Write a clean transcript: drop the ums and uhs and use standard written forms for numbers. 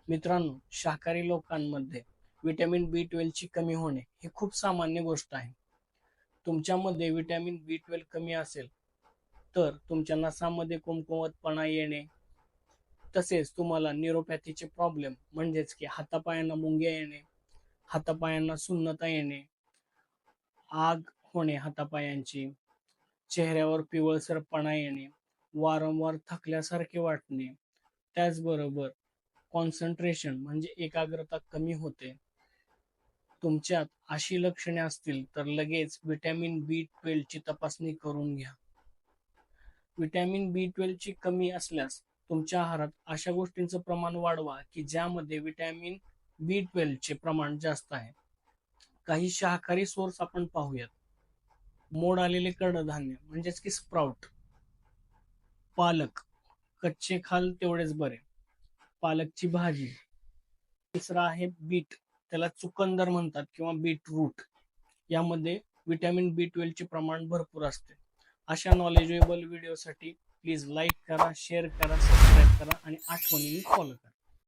मित्रांनो, शाकाहारी लोकांमध्ये व्हिटॅमिन बी 12 ची कमी होणे ही खूप सामान्य गोष्ट आहे. तुमच्यामध्ये व्हिटॅमिन बी 12 कमी असेल तर तुमच्या नसामध्ये कमकुवतपणा येणे, तसेच तुम्हाला न्यूरोपॅथीचे प्रॉब्लेम म्हणजेच की हातापायांना मुंग्या येणे, हातापायांना सुन्नता येणे, आग होणे हातापायांची, चेहऱ्यावर पिवळसरपणा येणे, वारंवार थकल्यासारखे वाटणे, त्याचबरोबर कॉन्सन्ट्रेशन म्हणजे एकाग्रता कमी होते. तुमच्यात अशी लक्षणे असतील तर लगेच व्हिटॅमिन बी 12 ची तपासणी करून घ्या. व्हिटॅमिन बी 12 ची कमी असल्यास तुमच्या आहारात अशा गोष्टींचं प्रमाण वाढवा की ज्यामध्ये व्हिटॅमिन बी 12 चे प्रमाण जास्त आहे. काही शाकाहारी सोर्स आपण पाहूयात. मोड आलेले कडधान्य म्हणजेच की स्प्राउट, पालक, कच्चे खाल तेवढेच बरे, पालकची भाजी. तिसरा आहे बीट, त्याला चुकंदर म्हणतात किंवा बीटरूट. यामध्ये व्हिटॅमिन बी 12 चे प्रमाण भरपूर असते. अशा नॉलेजेबल व्हिडिओसाठी प्लीज लाईक करा, शेअर करा, सबस्क्राईब करा आणि आठवणीने फॉलो करा.